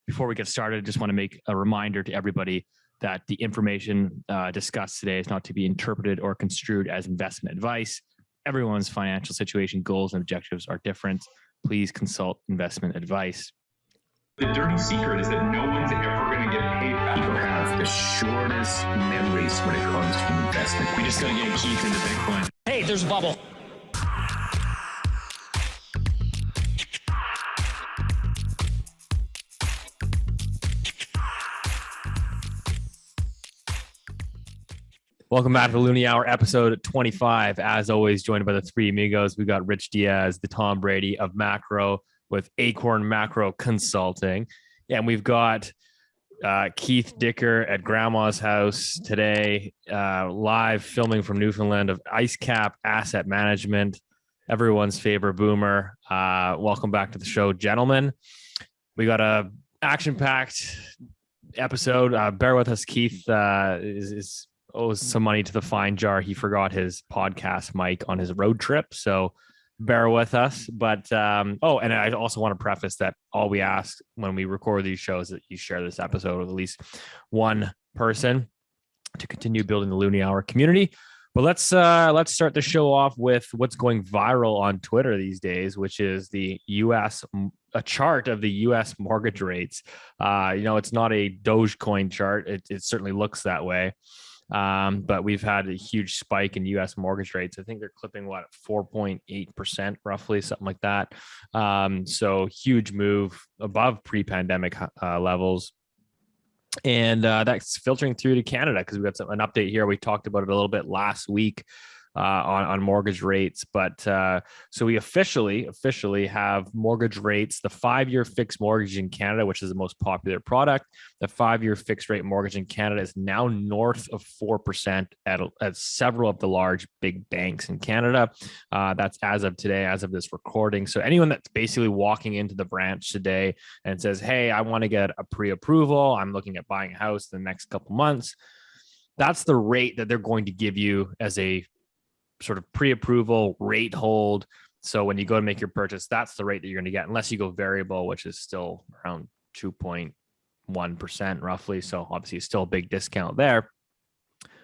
Before we get started, I just want to make a reminder to everybody that the information discussed today is not to be interpreted or construed as investment advice. Everyone's financial situation, goals, and objectives are different. Please consult investment advice. The dirty secret is that no one's ever going to get paid back. People have the shortest memories when it comes to investment. We just got to get Keith into Bitcoin. Hey, there's a bubble. Welcome back to the Loonie Hour, episode 25. As always, joined by the three amigos. We got Rich Diaz, the Tom Brady of macro with Acorn Macro Consulting. And we've got Keith Dicker at Grandma's house today, live filming from Newfoundland of IceCap Asset Management, everyone's favorite boomer. Welcome back to the show, gentlemen. We got a action-packed episode. Bear with us. Keith owes some money to the fine jar. He forgot his podcast mic on his road trip, so bear with us. But and I also want to preface that all we ask when we record these shows is that you share this episode with at least one person to continue building the Loonie Hour community. But let's start the show off with what's going viral on Twitter these days, which is a chart of the U.S. mortgage rates. It's not a Dogecoin chart. It certainly looks that way. But we've had a huge spike in U.S. mortgage rates. I think they're clipping 4.8% roughly, something like that. So huge move above pre-pandemic levels. And that's filtering through to Canada because we've got an update here. We talked about it a little bit last week on mortgage rates. But so we officially have mortgage rates, the 5-year fixed mortgage in Canada, which is the most popular product. The 5-year fixed rate mortgage in Canada is now north of 4% at several of the large big banks in Canada. That's as of today, as of this recording. So anyone that's basically walking into the branch today and says, hey, I want to get a pre-approval, I'm looking at buying a house in the next couple months, that's the rate that they're going to give you as a sort of pre-approval rate hold. So when you go to make your purchase, that's the rate that you're going to get, unless you go variable, which is still around 2.1% roughly. So obviously it's still a big discount there.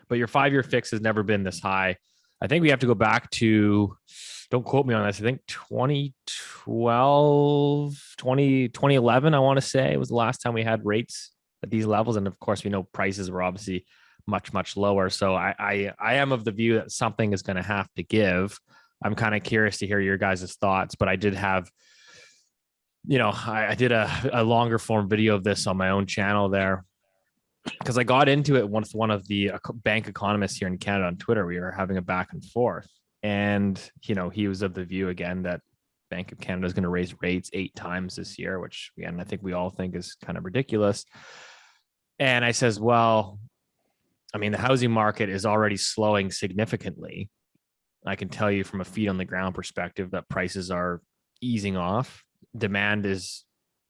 But your 5-year fix has never been this high. I think we have to go back to, don't quote me on this, I think 2011, I want to say, was the last time we had rates at these levels. And of course, we know prices were obviously much lower. So I am of the view that something is going to have to give. I'm kind of curious to hear your guys' thoughts, but I did have, I did a longer form video of this on my own channel there because I got into it with one of the bank economists here in Canada on Twitter. We were having a back and forth, and he was of the view again that Bank of Canada is going to raise rates 8 times this year, which again I think we all think is kind of ridiculous. And I says, well, I mean, the housing market is already slowing significantly. I can tell you from a feet on the ground perspective that prices are easing off. Demand is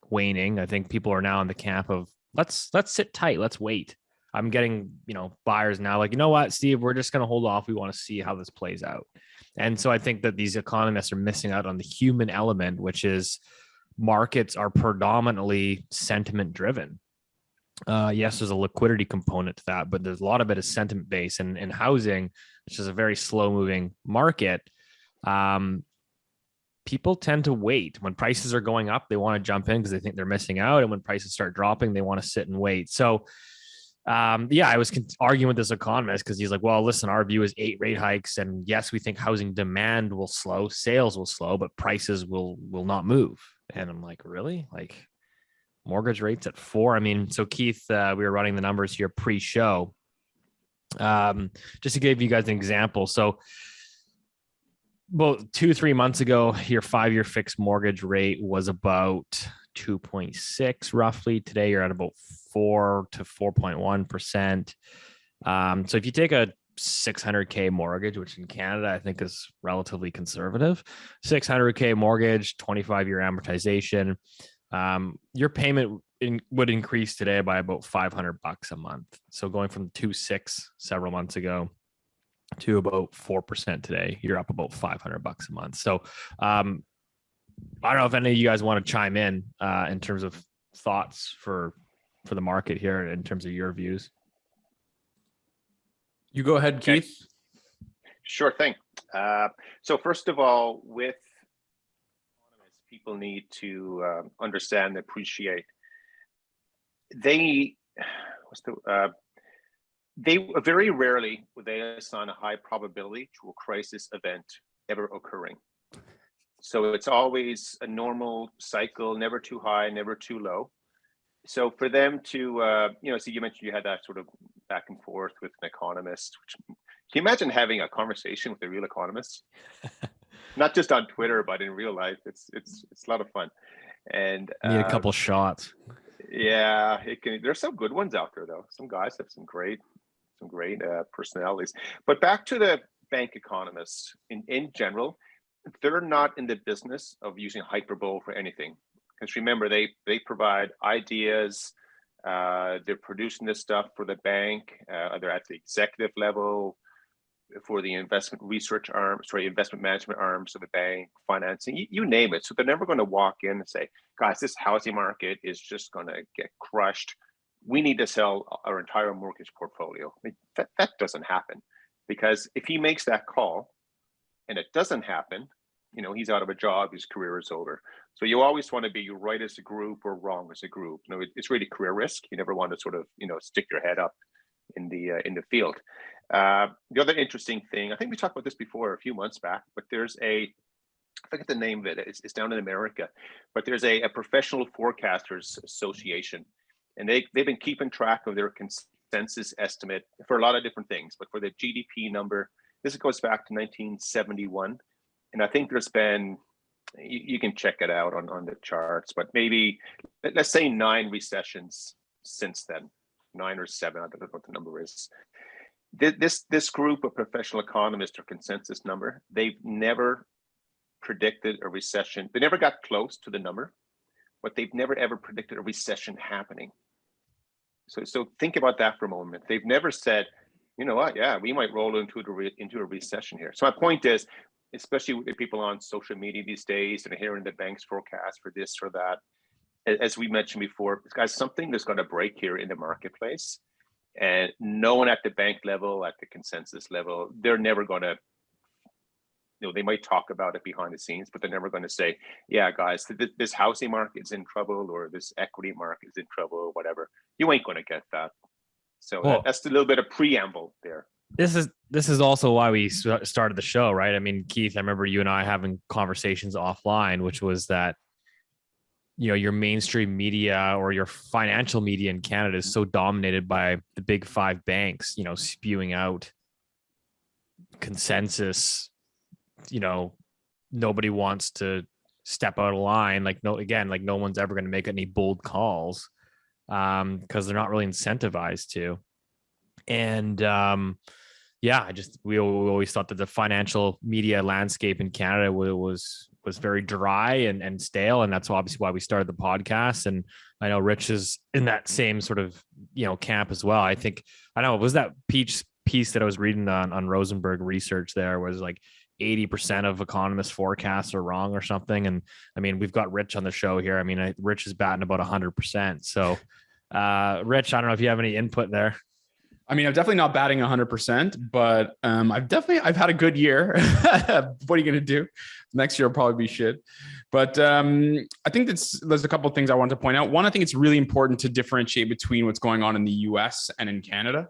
waning. I think people are now in the camp of let's sit tight. Let's wait. I'm getting, buyers now like, you know what, Steve, we're just going to hold off. We want to see how this plays out. And so I think that these economists are missing out on the human element, which is markets are predominantly sentiment driven. Yes, there's a liquidity component to that, but there's a lot of it is sentiment based, and in housing, which is a very slow moving market, people tend to wait. When prices are going up, they want to jump in because they think they're missing out. And when prices start dropping, they want to sit and wait. So I was arguing with this economist because he's like, well, listen, our view is 8 rate hikes. And yes, we think housing demand will slow, sales will slow, but prices will not move. And I'm like, really? Like, mortgage rates at 4. I mean, so Keith, we were running the numbers here pre-show. Just to give you guys an example. So about 2-3 months ago, your 5-year fixed mortgage rate was about 2.6 roughly. Today, you're at about 4 to 4.1%. So if you take a $600K mortgage, which in Canada, I think is relatively conservative, $600K mortgage, 25-year amortization, your payment would increase today by about $500 a month. So going from 2.6 several months ago to about 4% today, you're up about $500 a month. So I don't know if any of you guys want to chime in terms of thoughts for the market here in terms of your views. You go ahead, Keith. Sure thing. So first of all, with economists, people need to understand and appreciate they very rarely would they assign a high probability to a crisis event ever occurring. So it's always a normal cycle, never too high, never too low. So for them to, so you mentioned you had that sort of back and forth with an economist. Can you imagine having a conversation with a real economist? Not just on Twitter, but in real life. It's a lot of fun. And need a couple shots. Yeah, it can. There's some good ones out there, though. Some guys have some great personalities. But back to the bank economists. In general, they're not in the business of using hyperbole for anything. Because remember, they provide ideas. They're producing this stuff for the bank, either at the executive level, for the investment management arms of the bank, financing, you name it. So they're never going to walk in and say, guys, this housing market is just going to get crushed. We need to sell our entire mortgage portfolio. I mean, that doesn't happen, because if he makes that call and it doesn't happen, he's out of a job, his career is over. So you always want to be right as a group or wrong as a group. It's really career risk. You never want to sort of, stick your head up in the field. The other interesting thing, I think we talked about this before a few months back, but there's I forget the name of it. It's down in America, but there's a professional forecasters association, and they've been keeping track of their consensus estimate for a lot of different things. But for the GDP number, this goes back to 1971, and I think there's been, you can check it out on the charts, but maybe let's say 9 recessions since then, 9 or 7. I don't know what the number is. This group of professional economists, or consensus number, they've never predicted a recession. They never got close to the number, but they've never ever predicted a recession happening. So think about that for a moment. They've never said, you know what, yeah, we might roll into a recession here. So my point is, especially with people on social media these days and hearing the bank's forecast for this or that, as we mentioned before, guys, something that's going to break here in the marketplace. And no one at the bank level, at the consensus level, they're never going to, they might talk about it behind the scenes, but they're never going to say, yeah, guys, this housing market is in trouble, or this equity market is in trouble, or whatever. You ain't going to get that. So that's a little bit of preamble there. This is also why we started the show, right? I mean, Keith, I remember you and I having conversations offline, which was that, your mainstream media or your financial media in Canada is so dominated by the big 5 banks, spewing out consensus. Nobody wants to step out of line. No one's ever going to make any bold calls because they're not really incentivized to. And we always thought that the financial media landscape in Canada was very dry and stale, and that's obviously why we started the podcast. And I know Rich is in that same sort of camp as well. I know it was that piece that I was reading on Rosenberg Research. There was like 80% of economists' forecasts are wrong or something. And I mean, we've got Rich on the show here. I mean, Rich is batting about 100%. So, Rich, I don't know if you have any input there. I mean, I'm definitely not batting 100%, but I've had a good year. What are you going to do? Next year will probably be shit. But I think there's a couple of things I want to point out. One, I think it's really important to differentiate between what's going on in the US and in Canada.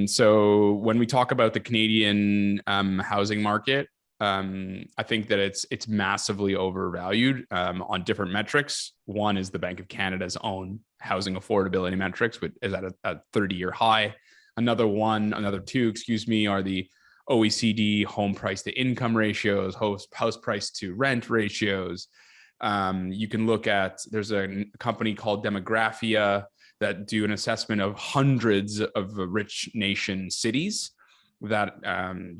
So when we talk about the Canadian housing market, I think that it's massively overvalued on different metrics. One is the Bank of Canada's own housing affordability metrics, which is at a 30-year high. Another two, are the OECD home price to income ratios, house price to rent ratios. You can look at, there's a company called Demographia that do an assessment of hundreds of rich nation cities that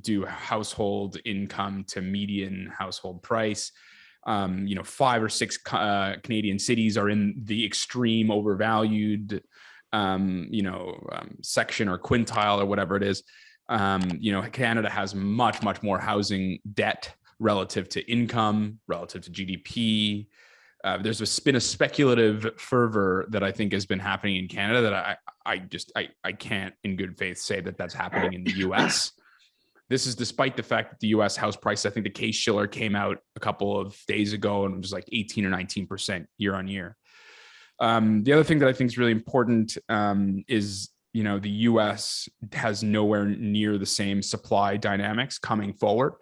do household income to median household price. 5 or 6 Canadian cities are in the extreme overvalued, section or quintile or whatever it is. Canada has much, much more housing debt relative to income, relative to GDP. there's been a speculative fervor that I think has been happening in Canada that I can't in good faith say that that's happening in the US. This is despite the fact that the US house price, I think the Case-Shiller came out a couple of days ago and it was like 18 or 19% year on year. The other thing that I think is really important is, the US has nowhere near the same supply dynamics coming forward.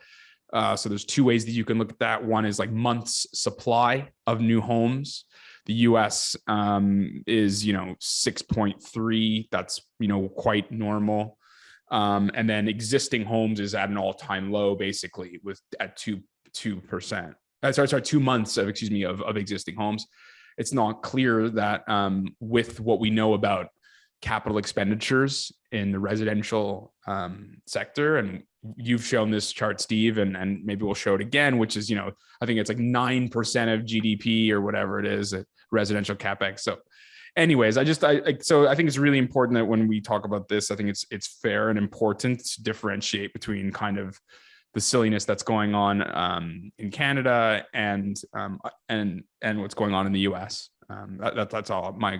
So there's two ways that you can look at that. One is like months supply of new homes. The US is, 6.3. That's, quite normal. And then existing homes is at an all-time low, basically, at 2%. 2 months of existing homes. It's not clear that with what we know about capital expenditures in the residential sector, and you've shown this chart, Steve, and maybe we'll show it again, which is, I think it's like 9% of GDP or whatever it is at residential capex. So anyways, I think it's really important that when we talk about this, I think it's fair and important to differentiate between kind of the silliness that's going on in Canada and what's going on in the US. That's all I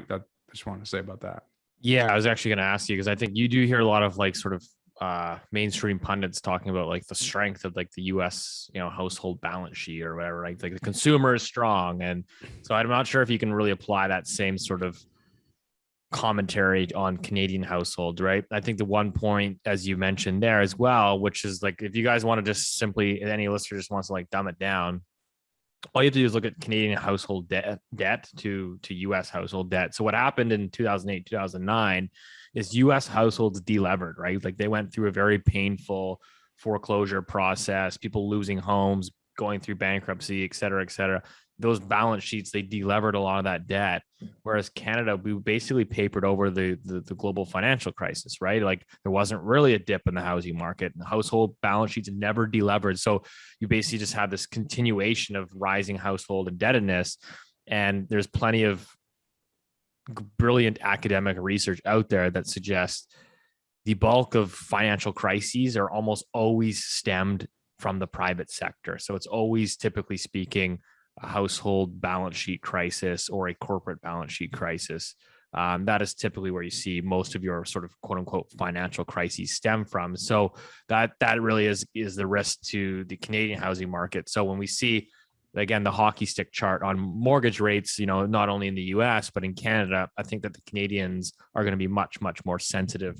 just want to say about that. Yeah, I was actually going to ask you because I think you do hear a lot of like sort of mainstream pundits talking about like the strength of like the US, household balance sheet or whatever, right? Like the consumer is strong. And so I'm not sure if you can really apply that same sort of commentary on Canadian households, right? I think the one point, as you mentioned there as well, which is like, if you guys want to just simply, any listener just wants to like dumb it down, all you have to do is look at Canadian household debt to US household debt. So what happened in 2008, 2009 is US households delevered, right? Like they went through a very painful foreclosure process, people losing homes, going through bankruptcy, et cetera, et cetera. Those balance sheets, they delevered a lot of that debt. Whereas Canada, we basically papered over the global financial crisis, right? Like there wasn't really a dip in the housing market. The household balance sheets never delevered. So you basically just have this continuation of rising household indebtedness. And there's plenty of brilliant academic research out there that suggests the bulk of financial crises are almost always stemmed from the private sector. So it's always, typically speaking, a household balance sheet crisis or a corporate balance sheet crisis. That is typically where you see most of your sort of quote unquote financial crises stem from. So that really is the risk to the Canadian housing market. So when we see, again, the hockey stick chart on mortgage rates, not only in the US, but in Canada, I think that the Canadians are going to be much, much more sensitive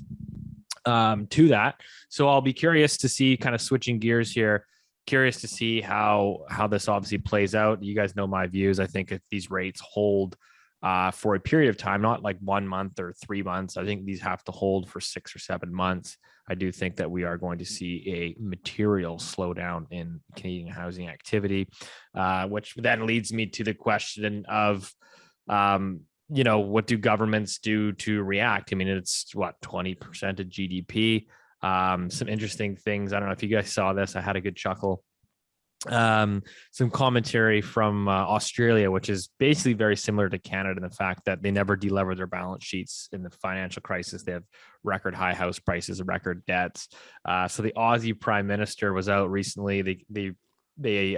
to that. So I'll be curious to see, kind of switching gears here, curious to see how this obviously plays out. You guys know my views. I think if these rates hold for a period of time, not like 1 month or 3 months, I think these have to hold for 6 or 7 months. I do think that we are going to see a material slowdown in Canadian housing activity, which then leads me to the question of, what do governments do to react? I mean, it's 20% of GDP. Some interesting things. I don't know if you guys saw this. I had a good chuckle. Some commentary from Australia, which is basically very similar to Canada in the fact that they never delevered their balance sheets in the financial crisis. They have record high house prices and record debts. So the Aussie Prime Minister was out recently. They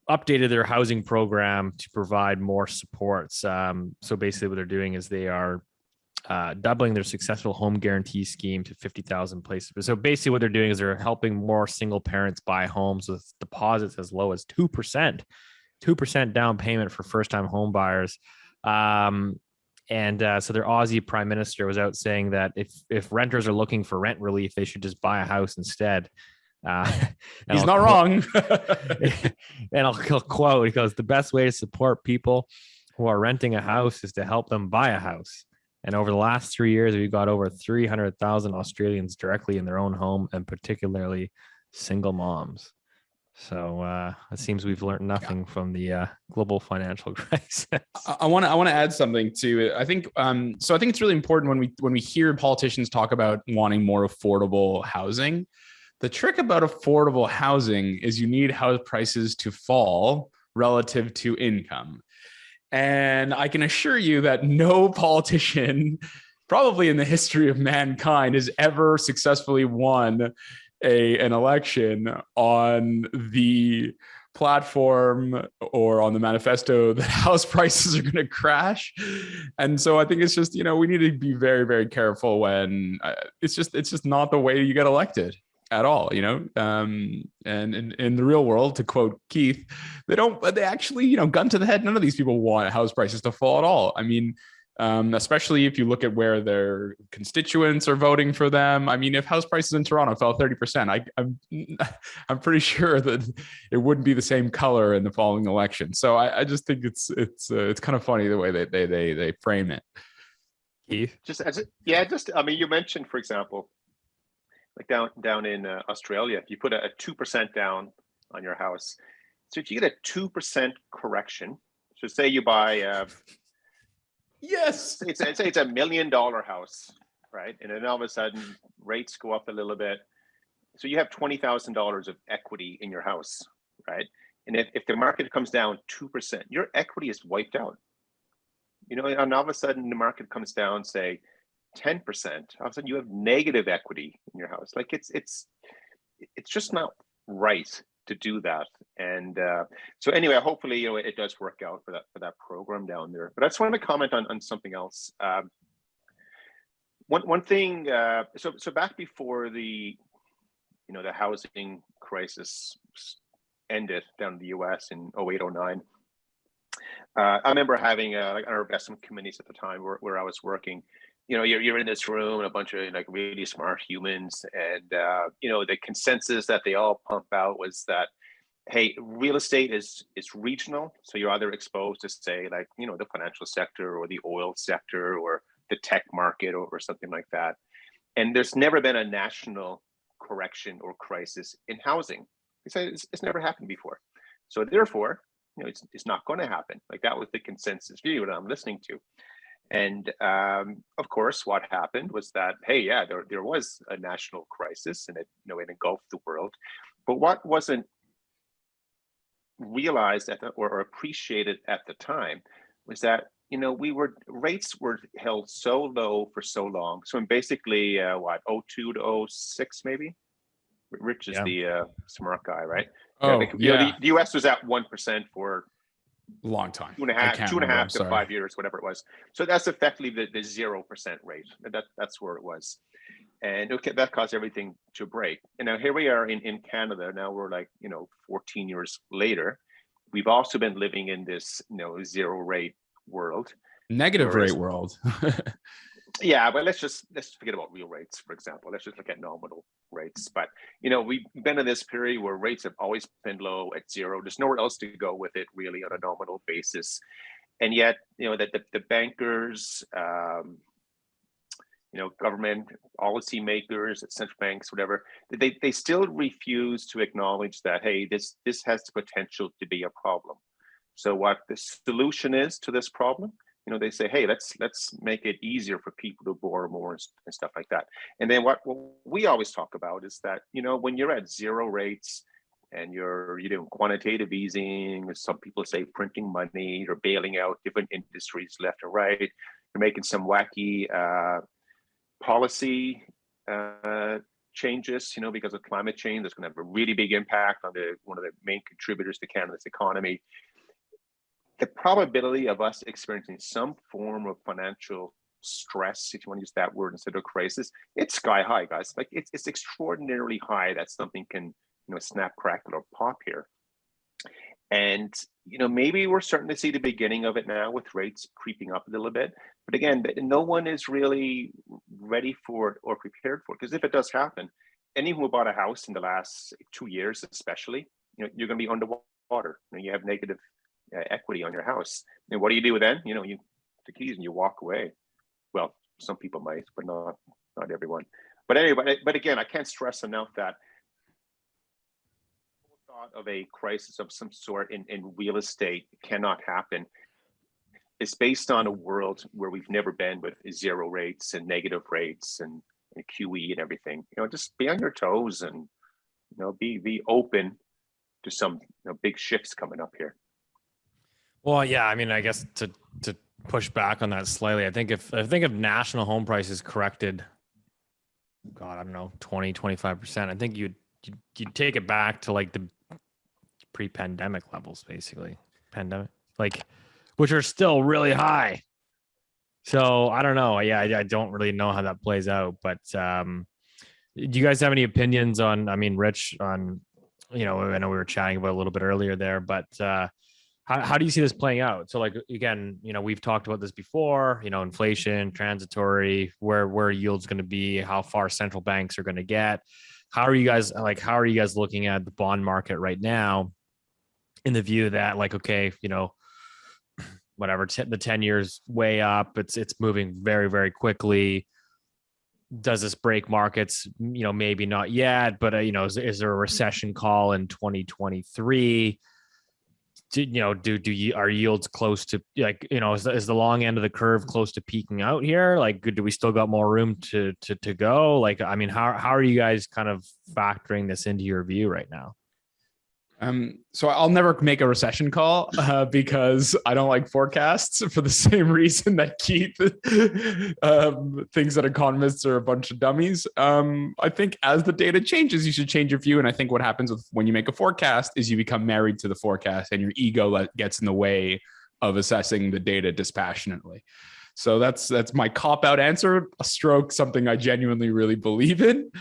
updated their housing program to provide more supports. So basically what they're doing is they are doubling their successful home guarantee scheme to 50,000 places. So basically what they're doing is they're helping more single parents buy homes with deposits as low as 2% down payment for first-time home buyers. So their Aussie Prime Minister was out saying that if renters are looking for rent relief, they should just buy a house instead. He's not wrong. And I'll quote, he goes, "The best way to support people who are renting a house is to help them buy a house. And over the last 3 years, we've got over 300,000 Australians directly in their own home, and particularly single moms." So it seems we've learned nothing from the global financial crisis. I want to add something to it. I think so. I think it's really important when we hear politicians talk about wanting more affordable housing. The trick about affordable housing is you need house prices to fall relative to income. And I can assure you that no politician, probably in the history of mankind, has ever successfully won an election on the platform or on the manifesto that house prices are going to crash. And so I think it's just, we need to be very, very careful when it's just not the way you get elected at all, and in the real world, to quote Keith, they actually, gun to the head, none of these people want house prices to fall at all. I mean, especially if you look at where their constituents are voting for them. I mean, if house prices in Toronto fell 30%, I'm pretty sure that it wouldn't be the same color in the following election. So I just think it's kind of funny the way that they frame it. Keith, you mentioned, for example, like down in Australia, if you put a 2% down on your house, so if you get a 2% correction, so say you buy yes, it's a $1 million house, right? And then all of a sudden rates go up a little bit. So you have $20,000 of equity in your house, right? And if the market comes down 2%, your equity is wiped out. And all of a sudden the market comes down, say 10%, all of a sudden you have negative equity in your house. Like it's just not right to do that. And so anyway, hopefully, it does work out for that program down there. But I just wanted to comment on something else. One thing, so back before the housing crisis ended down in the US in 0809, I remember having our investment committees at the time where I was working. You're in this room and a bunch of like really smart humans, and the consensus that they all pump out was that, hey, real estate is regional. So you're either exposed to, say, like, the financial sector or the oil sector or the tech market or something like that. And there's never been a national correction or crisis in housing. It's never happened before. So therefore, it's not going to happen. Like, that was the consensus view that I'm listening to. And of course, what happened was that, hey, yeah, there was a national crisis, and it engulfed the world. But what wasn't realized or appreciated at the time was that rates were held so low for so long. So in basically 02 to 06 maybe. Rich is the smart guy, right? The US was at 1% for long time, two and a half to 5 years, whatever it was. So that's effectively the 0% rate. That's where it was. And that caused everything to break. And now here we are in Canada. Now we're like, 14 years later. We've also been living in this, zero rate world. Negative rate world. Yeah, but let's forget about real rates, for example. Let's just look at nominal rates. But, we've been in this period where rates have always been low at zero. There's nowhere else to go with it, really, on a nominal basis. And yet, that the bankers, government policymakers, central banks, whatever, they still refuse to acknowledge that, hey, this has the potential to be a problem. So what the solution is to this problem, they say, hey, let's make it easier for people to borrow more and stuff like that. And then what we always talk about is that, when you're at zero rates and you're doing quantitative easing, some people say printing money, you're bailing out different industries left and right, you're making some wacky policy changes, because of climate change, that's going to have a really big impact on one of the main contributors to Canada's economy. The probability of us experiencing some form of financial stress, if you want to use that word instead of crisis, it's sky high, guys. Like, it's extraordinarily high that something can, snap, crackle, or pop here. And, maybe we're starting to see the beginning of it now with rates creeping up a little bit. But again, no one is really ready for it or prepared for it. Because if it does happen, anyone who bought a house in the last 2 years, especially, you're going to be underwater. You have negative equity on your house. And what do you do then? You take the keys and you walk away. Well, some people might, but not everyone. But anyway, but again, I can't stress enough that the thought of a crisis of some sort in real estate cannot happen. It's based on a world where we've never been, with zero rates and negative rates and QE and everything. Just be on your toes and be open to some big shifts coming up here. Well, yeah, I mean, I guess to push back on that slightly, I think if national home prices corrected, God, I don't know, 20, 25%, I think you'd take it back to like the pre-pandemic levels, basically. Which are still really high. So I don't know. Yeah, I don't really know how that plays out. But do you guys have any opinions on? I mean, Rich, on I know we were chatting about a little bit earlier there, but how do you see this playing out? So, like, again, we've talked about this before. Inflation, transitory, where yield's going to be, how far central banks are going to get. How are you guys looking at the bond market right now, in the view that, like, okay, whatever, the 10 years way up, it's moving very, very quickly. Does this break markets? Maybe not yet, but is there a recession call in 2023? Are yields close to, like, is the long end of the curve close to peaking out here? Like, do we still got more room to go? Like, I mean, how are you guys kind of factoring this into your view right now? So I'll never make a recession call because I don't like forecasts, for the same reason that Keith thinks that economists are a bunch of dummies. I think as the data changes, you should change your view. And I think what happens when you make a forecast is you become married to the forecast, and your ego gets in the way of assessing the data dispassionately. So that's my cop-out answer, a stroke, something I genuinely really believe in.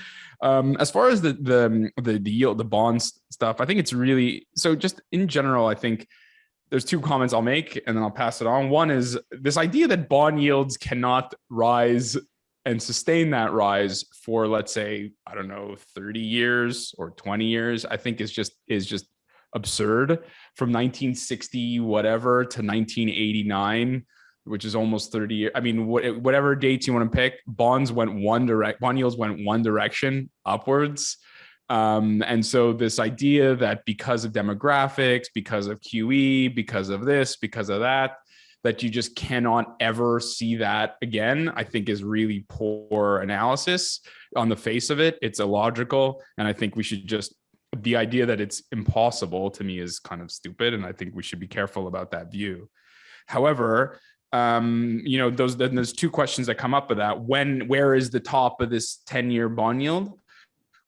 As far as the yield, the bonds stuff, I think it's really, so just in general, I think there's two comments I'll make and then I'll pass it on. One is this idea that bond yields cannot rise and sustain that rise for, let's say, I don't know, 30 years or 20 years, I think is just absurd. From 1960 whatever to 1989, which is almost 30 years. I mean, whatever dates you want to pick, bond yields went one direction, upwards. And so this idea that because of demographics, because of QE, because of this, because of that you just cannot ever see that again, I think is really poor analysis. On the face of it, it's illogical. And I think we should the idea that it's impossible, to me, is kind of stupid. And I think we should be careful about that view. However, there's two questions that come up with that. Where is the top of this 10-year bond yield?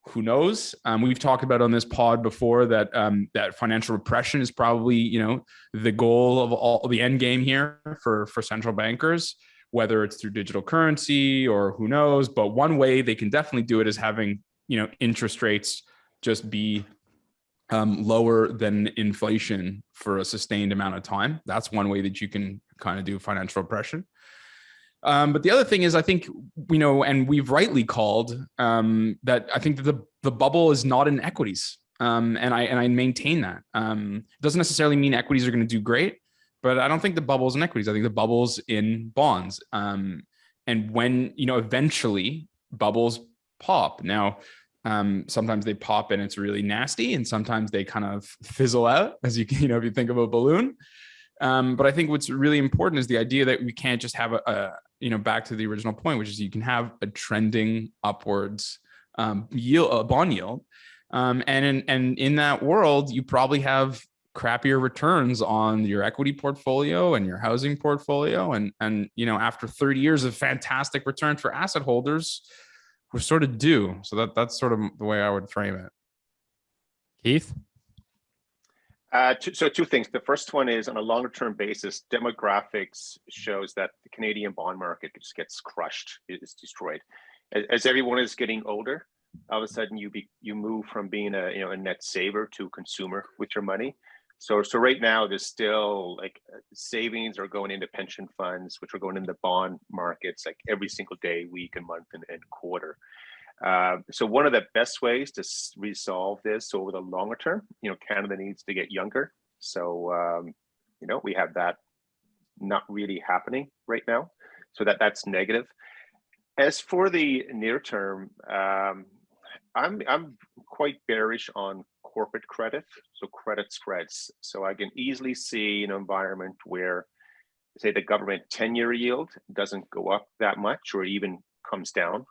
Who knows? We've talked about on this pod before that that financial repression is probably, the goal of all the end game here for central bankers, whether it's through digital currency or who knows. But one way they can definitely do it is having, interest rates just be lower than inflation for a sustained amount of time. That's one way that you can kind of do financial repression. But the other thing is, I think, and we've rightly called that I think that the bubble is not in equities. And I maintain that. It doesn't necessarily mean equities are going to do great, but I don't think the bubble's in equities. I think the bubble's in bonds. And when, eventually bubbles pop. Now, sometimes they pop and it's really nasty, and sometimes they kind of fizzle out, as if you think of a balloon. But I think what's really important is the idea that we can't just have back to the original point, which is you can have a trending upwards bond yield. And in that world, you probably have crappier returns on your equity portfolio and your housing portfolio. And after 30 years of fantastic returns for asset holders, we're sort of due. So that's sort of the way I would frame it. Keith? So two things. The first one is, on a longer term basis, demographics shows that the Canadian bond market just gets crushed. It's destroyed. As everyone is getting older, all of a sudden you move from being a net saver to consumer with your money. So right now there's still savings are going into pension funds, which are going into bond markets like every single day, week, and month, and quarter. So one of the best ways to resolve this over the longer term, Canada needs to get younger. So, we have that not really happening right now. So that's negative. As for the near term, I'm quite bearish on corporate credit, so credit spreads. So I can easily see an environment where, say, the government 10-year yield doesn't go up that much or even comes down.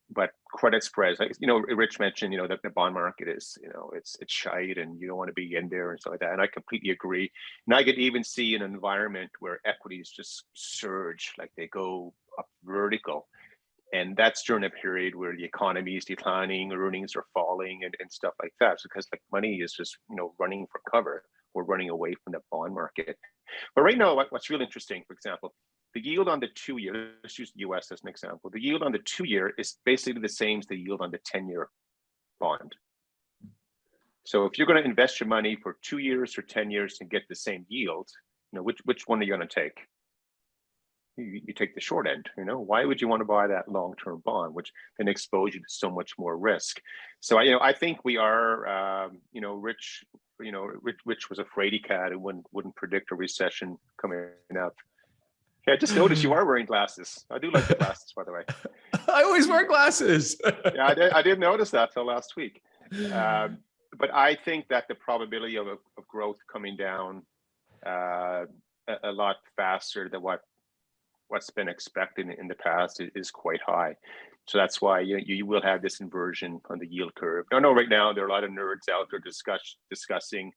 But credit spreads, Rich mentioned, that the bond market is, it's shite and you don't want to be in there and stuff like that. And I completely agree. And I could even see an environment where equities just surge, like they go up vertical. And that's during a period where the economy is declining, earnings are falling, and stuff like that. So because like money is just running for cover, we're running away from the bond market. But right now, what's really interesting, for example, the yield on the 2-year, let's use the US as an example. The yield on the 2-year is basically the same as the yield on the 10-year bond. So if you're going to invest your money for 2 years or 10 years and get the same yield, which one are you going to take? You take the short end. Why would you want to buy that long-term bond, which then exposes you to so much more risk? So I think we are, Rich was a fraidy cat who wouldn't predict a recession coming up. Yeah, I just noticed you are wearing glasses. I do like the glasses, by the way. I always wear glasses. Yeah, I didn't notice that till last week. But I think that the probability of growth coming down a lot faster than what's been expected in the past is quite high. So that's why you will have this inversion on the yield curve. I know right now there are a lot of nerds out there discussing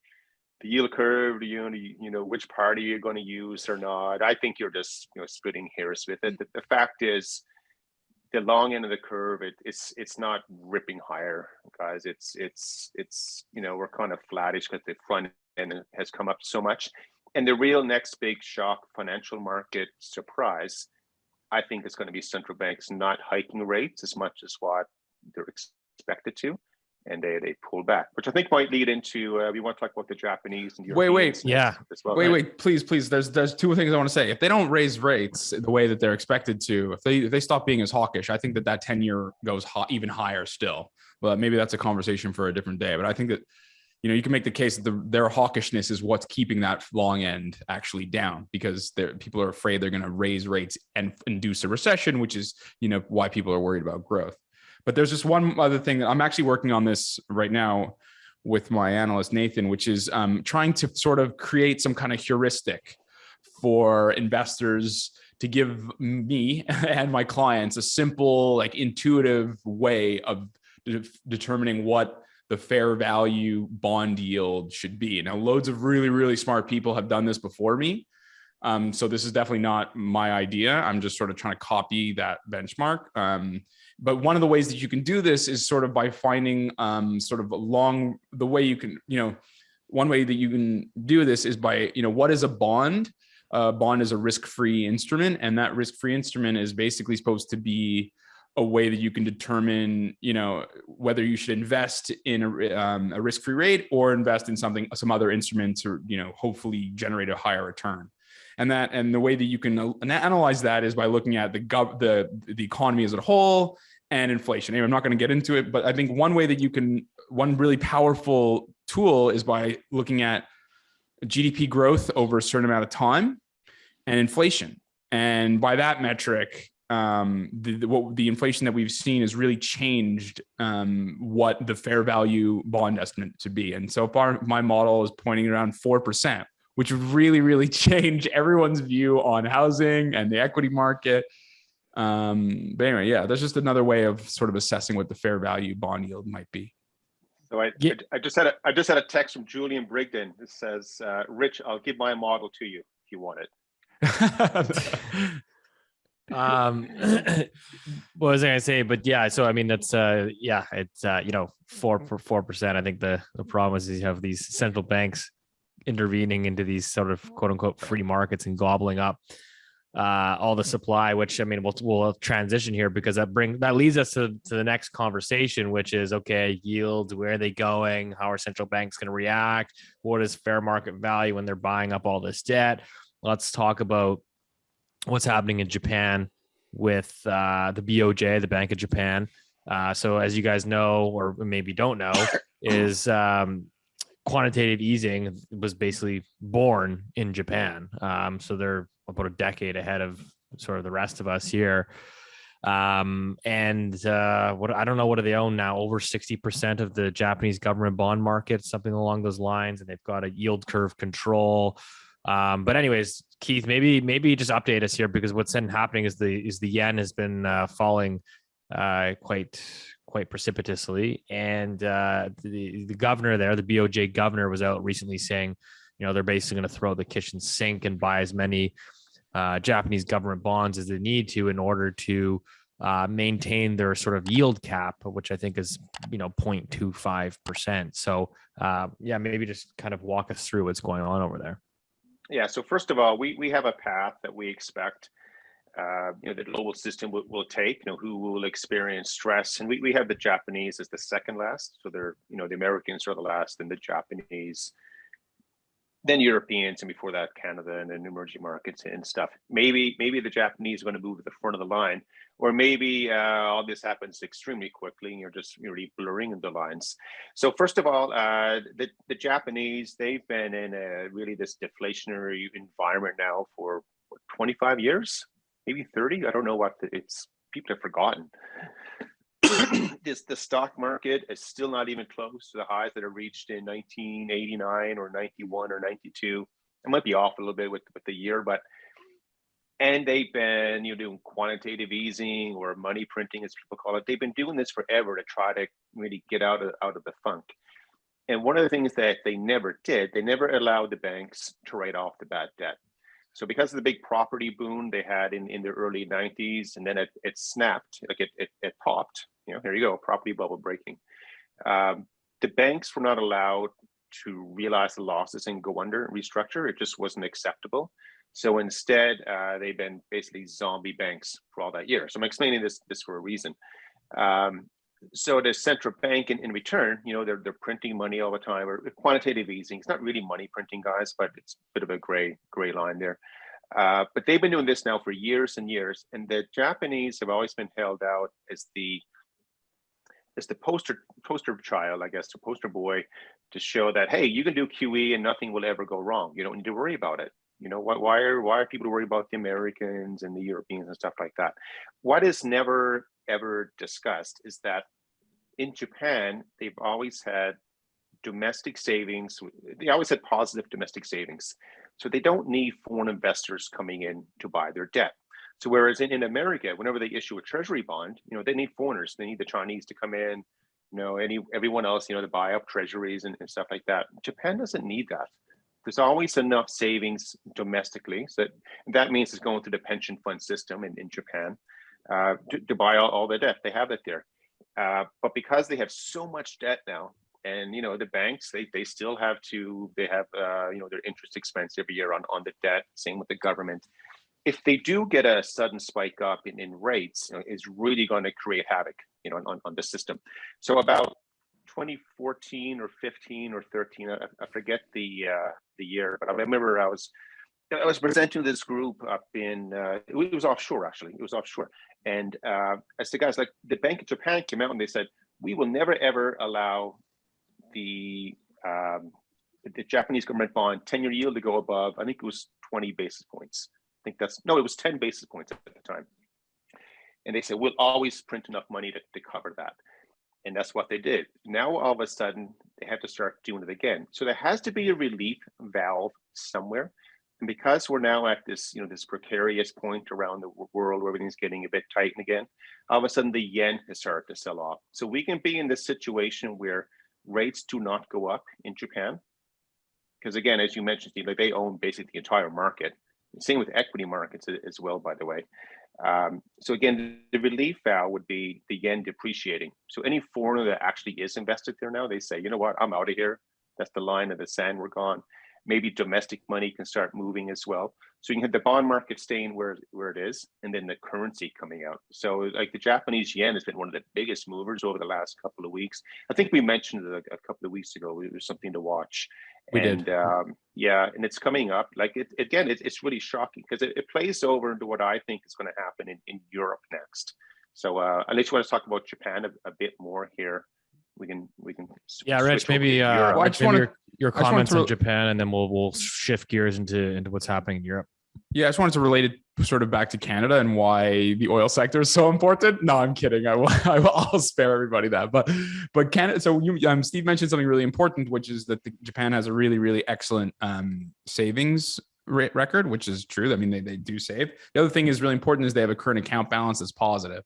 the yield curve, which party you're going to use or not. I think you're just splitting hairs with it. The fact is, the long end of the curve, it's not ripping higher, guys. It's we're kind of flattish because the front end has come up so much. And the real next big shock financial market surprise, I think, is going to be central banks not hiking rates as much as what they're expected to. And they pull back, which I think might lead into we want to talk about the Japanese and Europeans. As well, wait, please. There's two things I want to say. If they don't raise rates the way that they're expected to, if they stop being as hawkish, I think that 10-year goes even higher still. But maybe that's a conversation for a different day. But I think that you can make the case that their hawkishness is what's keeping that long end actually down, because people are afraid they're going to raise rates and induce a recession, which is why people are worried about growth. But there's just one other thing. I'm actually working on this right now with my analyst, Nathan, which is trying to sort of create some kind of heuristic for investors to give me and my clients a simple, intuitive way of determining what the fair value bond yield should be. Now, loads of really, really smart people have done this before me. So this is definitely not my idea. I'm just sort of trying to copy that benchmark. But one of the ways that you can do this is sort of by finding the way you can, one way that you can do this is by, what is a bond? Bond is a risk-free instrument, and that risk-free instrument is basically supposed to be a way that you can determine, whether you should invest in a risk-free rate or invest in some other instrument to, hopefully generate a higher return. And the way that you can analyze that is by looking at the economy as a whole and inflation. Anyway, I'm not going to get into it, but I think one really powerful tool is by looking at GDP growth over a certain amount of time and inflation. And by that metric, the inflation that we've seen has really changed what the fair value bond estimate to be. And so far, my model is pointing around 4%. Which would really, really change everyone's view on housing and the equity market. But anyway, that's just another way of sort of assessing what the fair value bond yield might be. So I just had a text from Julian Brigden that says, "Rich, I'll give my model to you if you want it." What was I gonna say? But yeah, so I mean that's it's 4%. I think the problem is you have these central banks intervening into these sort of quote unquote free markets and gobbling up all the supply, which I mean we'll transition here because that leads us to the next conversation, which is okay, yields, where are they going? How are central banks going to react? What is fair market value when they're buying up all this debt? Let's talk about what's happening in Japan with the BOJ, the Bank of Japan. So as you guys know, or maybe don't know, is quantitative easing was basically born in Japan. So they're about a decade ahead of sort of the rest of us here. I don't know, what do they own now? Over 60% of the Japanese government bond market, something along those lines. And they've got a yield curve control. But anyways, Keith, maybe just update us here, because what's been happening is the yen has been falling quite precipitously, and the governor there, the BOJ governor, was out recently saying, they're basically going to throw the kitchen sink and buy as many Japanese government bonds as they need to in order to maintain their sort of yield cap, which I think is 0.25%. So maybe just kind of walk us through what's going on over there. Yeah. So first of all, we have a path that we expect the global system will take, who will experience stress. And we have the Japanese as the second last. So they're, the Americans are the last, and the Japanese, then Europeans, and before that, Canada and then emerging markets and stuff. Maybe the Japanese are going to move to the front of the line, or maybe all this happens extremely quickly and you're just really blurring the lines. So first of all, the Japanese, they've been in really this deflationary environment now for 25 years, maybe 30. I don't know what people have forgotten. The stock market is still not even close to the highs that are reached in 1989 or 91 or 92. It might be off a little bit with the year, and they've been doing quantitative easing or money printing, as people call it. They've been doing this forever to try to really get out of the funk. And one of the things that they never did, they never allowed the banks to write off the bad debt. So because of the big property boom they had in the early 90s, and then it snapped, like it popped, here you go, property bubble breaking. The banks were not allowed to realize the losses and go under and restructure. It just wasn't acceptable. So instead, they've been basically zombie banks for all that year. So I'm explaining this for a reason. So the central bank in return, they're printing money all the time, or quantitative easing. It's not really money printing, guys, but it's a bit of a gray line there. But they've been doing this now for years and years. And the Japanese have always been held out as the poster child, I guess, the poster boy, to show that, hey, you can do QE and nothing will ever go wrong. You don't need to worry about it. Why are people worried about the Americans and the Europeans and stuff like that? What is never ever discussed is that in Japan, they've always had domestic savings. They always had positive domestic savings. So they don't need foreign investors coming in to buy their debt. So whereas in America, whenever they issue a treasury bond, they need foreigners. They need the Chinese to come in, everyone else, to buy up treasuries and stuff like that. Japan doesn't need that. There's always enough savings domestically. So that means it's going through the pension fund system in Japan to buy all the debt. They have it there. But because they have so much debt now, and the banks, they still have their interest expense every year on the debt. Same with the government. If they do get a sudden spike up in rates, it's really going to create havoc, on the system. So about 2014 or 15 or 13, I forget the year, but I remember I was presenting this group up in it was offshore, actually. It was offshore, and as the guys, like the Bank of Japan came out and they said, we will never ever allow the Japanese government bond 10-year yield to go above, I think it was 20 basis points. It was 10 basis points at the time. And they said, we'll always print enough money to cover that. And that's what they did. Now, all of a sudden, they have to start doing it again. So there has to be a relief valve somewhere. And because we're now at this, this precarious point around the world where everything's getting a bit tight again, all of a sudden the yen has started to sell off. So we can be in this situation where rates do not go up in Japan. Because again, as you mentioned, Steve, they own basically the entire market. Same with equity markets as well, by the way. So again, the relief valve would be the yen depreciating. So any foreigner that actually is invested there now, they say, you know what, I'm out of here. That's the line of the sand, we're gone. Maybe domestic money can start moving as well. So you can have the bond market staying where it is, and then the currency coming out. So like the Japanese yen has been one of the biggest movers over the last couple of weeks. I think we mentioned it a couple of weeks ago. It was something to watch. We did. And it's coming up. Like it's really shocking because it plays over into what I think is going to happen in Europe next. So unless you want to talk about Japan a bit more here, we can. Yeah, Rich, maybe your comments on Japan, and then we'll shift gears into what's happening in Europe. Yeah, I just wanted to relate it sort of back to Canada and why the oil sector is so important. No, I'm kidding. I'll spare everybody that. But Canada. So Steve mentioned something really important, which is that Japan has a really, really excellent savings record, which is true. I mean, they do save. The other thing is really important is they have a current account balance that's positive.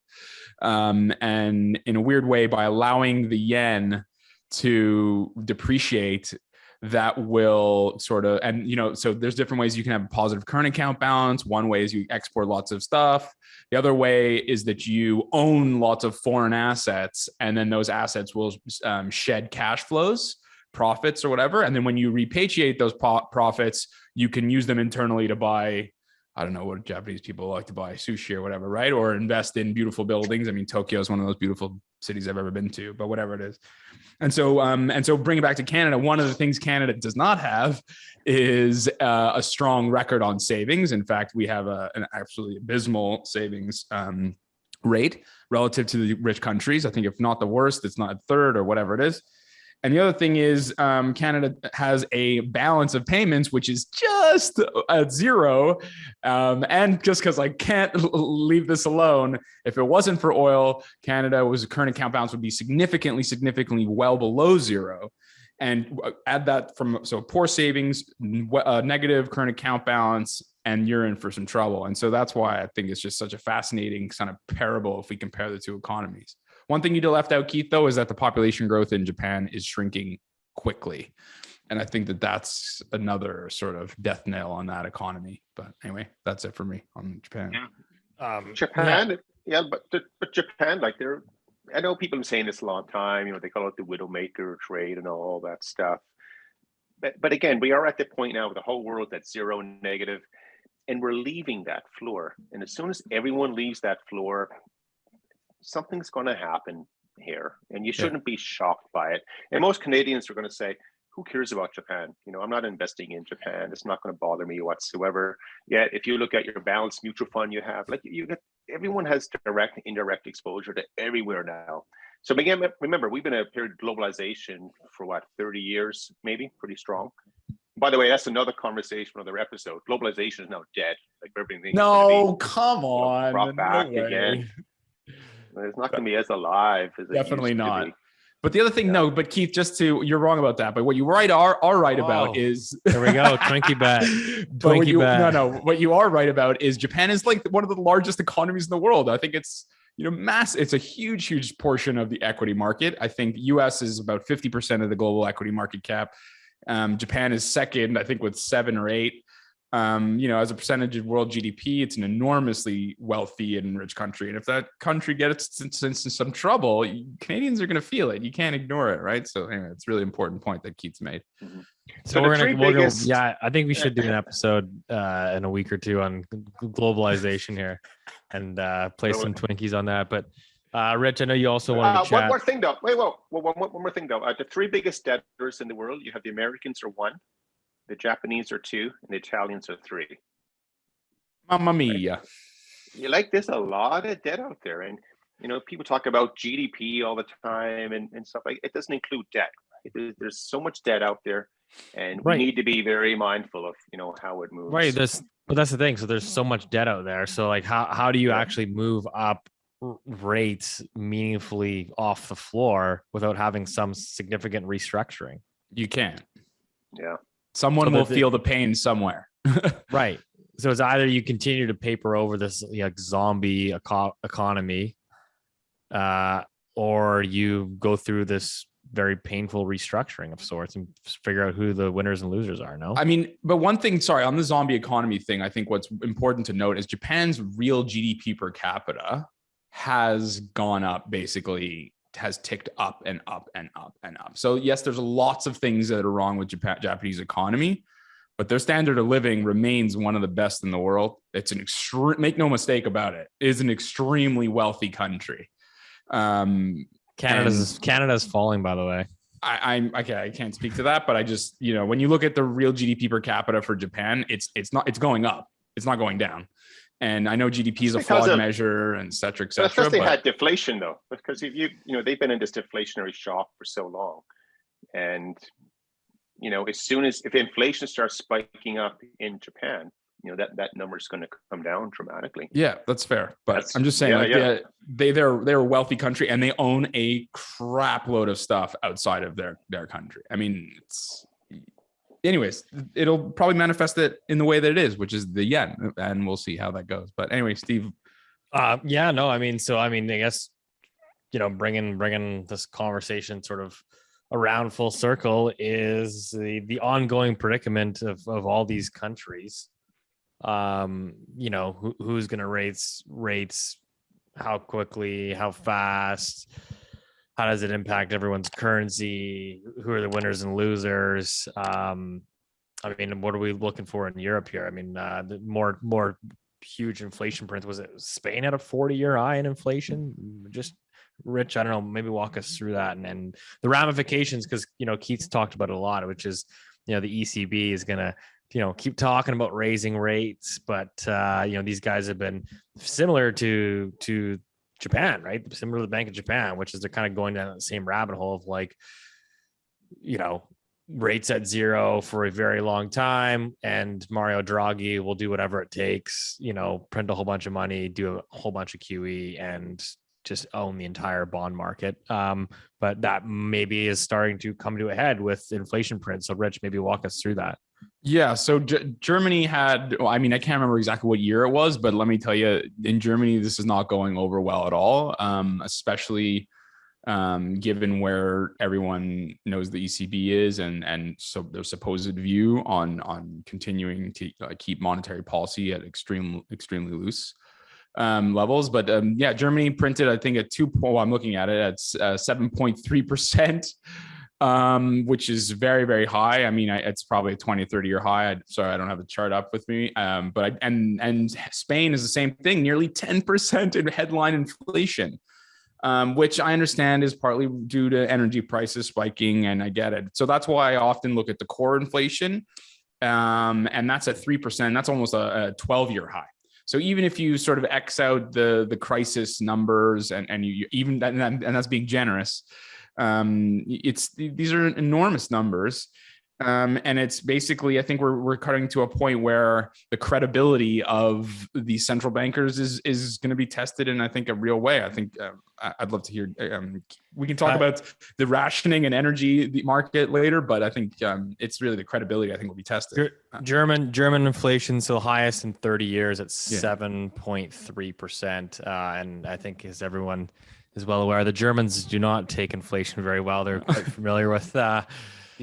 And in a weird way, by allowing the yen to depreciate, that will sort of, and so there's different ways you can have a positive current account balance. One way is you export lots of stuff. The other way is that you own lots of foreign assets, and then those assets will shed cash flows, profits or whatever. And then when you repatriate those profits, you can use them internally to buy, I don't know what Japanese people like to buy, sushi or whatever, right? Or invest in beautiful buildings. I mean, Tokyo is one of those beautiful cities I've ever been to, but whatever it is. And so bring it back to Canada. One of the things Canada does not have is a strong record on savings. In fact, we have an absolutely abysmal savings rate relative to the rich countries. I think if not the worst, it's not third or whatever it is. And the other thing is Canada has a balance of payments, which is just at zero. And just because I can't leave this alone, if it wasn't for oil, Canada's current account balance would be significantly well below zero. And add that so poor savings, negative current account balance, and you're in for some trouble. And so that's why I think it's just such a fascinating kind of parable if we compare the two economies. One thing you left out, Keith, though, is that the population growth in Japan is shrinking quickly. And I think that that's another sort of death knell on that economy. But anyway, that's it for me on Japan. Yeah. Japan, but Japan, like I know people have been saying this a long time, they call it the widowmaker trade and all that stuff. But again, we are at the point now with the whole world that's zero and negative, and we're leaving that floor. And as soon as everyone leaves that floor, something's going to happen here, and you shouldn't be shocked by it. And most Canadians are going to say, who cares about Japan? I'm not investing in Japan. It's not going to bother me whatsoever. Yet, if you look at your balanced mutual fund you have, everyone has direct and indirect exposure to everywhere now. So again, remember, we've been in a period of globalization for 30 years, maybe, pretty strong. By the way, that's another conversation, another episode. Globalization is now dead. Like everything. No, come on. Brought back again. It's not going to be as alive as it definitely used not. to be. But the other thing, but Keith, you're wrong about that. But what you are right about is there we go, Twinkie bet. Twinkie bet. What you are right about is Japan is like one of the largest economies in the world. I think it's mass. It's a huge portion of the equity market. I think U.S. is about 50% of the global equity market cap. Japan is second, I think, with 7 or 8. As a percentage of world GDP, it's an enormously wealthy and rich country. And if that country gets into some trouble, Canadians are going to feel it. You can't ignore it, right? So anyway, it's a really important point that Keith's made. Mm-hmm. So I think we should do an episode in a week or two on globalization here and play some Twinkies on that. But Rich, I know you also wanted to chat. One more thing though. One more thing though. The 3 biggest debtors in the world, you have the Americans are 1. The Japanese are 2, and the Italians are 3. Mamma mia! There's a lot of debt out there, and people talk about GDP all the time and stuff like. It doesn't include debt. There's so much debt out there, and we need to be very mindful of how it moves. Right. But that's the thing. So there's so much debt out there. So how do you actually move up rates meaningfully off the floor without having some significant restructuring? You can't. Yeah. Someone will feel the pain somewhere. Right. So it's either you continue to paper over this zombie economy, or you go through this very painful restructuring of sorts and figure out who the winners and losers are. No, I mean, but one thing, on the zombie economy thing, I think what's important to note is Japan's real GDP per capita has gone up, basically has ticked up and up and up and up. So yes, there's lots of things that are wrong with Japanese economy, but their standard of living remains one of the best in the world. It's make no mistake about it, is an extremely wealthy country. Canada's falling, by the way. I can't speak to that, but I just, when you look at the real GDP per capita for Japan, it's going up. It's not going down. And I know GDP is a flawed measure, and et cetera, et cetera. Because they had deflation, though. Because if they've been in this deflationary shock for so long, and if inflation starts spiking up in Japan, that number is going to come down dramatically. Yeah, that's fair. But I'm just saying, they're a wealthy country, and they own a crap load of stuff outside of their country. I mean, anyways, it'll probably manifest it in the way that it is, which is the yen, and we'll see how that goes. But anyway, Steve. I guess, bringing this conversation sort of around full circle is the ongoing predicament of all these countries. Who's going to raise rates, how quickly, how fast, how does it impact everyone's currency, who are the winners and losers. What are we looking for in Europe here? The more huge inflation print, was it Spain at a 40-year high in inflation? Just Rich, I don't know, maybe walk us through that and the ramifications, because Keith's talked about it a lot, which is the ECB is going to keep talking about raising rates, but these guys have been similar to Japan, right? Similar to the Bank of Japan, which is they're kind of going down the same rabbit hole of rates at zero for a very long time, and Mario Draghi will do whatever it takes, print a whole bunch of money, do a whole bunch of QE, and just own the entire bond market. But that maybe is starting to come to a head with inflation print. So Rich, maybe walk us through that. Yeah. So Germany had, I can't remember exactly what year it was, but let me tell you, in Germany, this is not going over well at all, especially given where everyone knows the ECB is, and so their supposed view on continuing to keep monetary policy at extremely loose levels. But Germany printed, I think, I'm looking at it at 7.3%, which is very, very high. It's probably a 20, 30-year high. Sorry, I don't have the chart up with me. But Spain is the same thing, nearly 10% in headline inflation. Which I understand is partly due to energy prices spiking, and I get it. So that's why I often look at the core inflation, and that's at 3%. That's almost a 12-year high. So even if you sort of X out the crisis numbers, and you even that, and that's being generous, these are enormous numbers. And it's basically, I think we're cutting to a point where the credibility of the central bankers is going to be tested in, I think, a real way. I think I'd love to hear. We can talk about the rationing and energy market later, but I think it's really the credibility I think will be tested. German inflation still highest in 30 years at 7.3%, and I think, as everyone is well aware, the Germans do not take inflation very well. They're quite familiar with the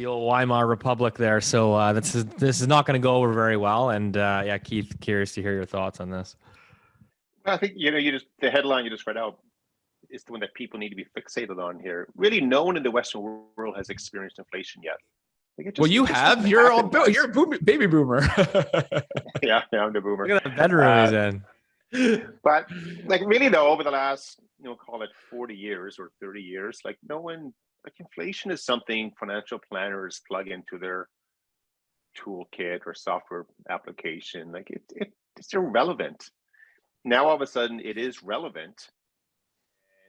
old Weimar Republic there. So this is not going to go over very well. And Keith, curious to hear your thoughts on this. I think, the headline you just read out is the one that people need to be fixated on here. Really, no one in the Western world has experienced inflation yet. Well, you have. You're a baby boomer. Yeah, I'm the boomer. Look at that bedroom he's in. But really though, over the last, call it 40 years or 30 years, no one, inflation is something financial planners plug into their toolkit or software application. It's irrelevant. Now all of a sudden it is relevant,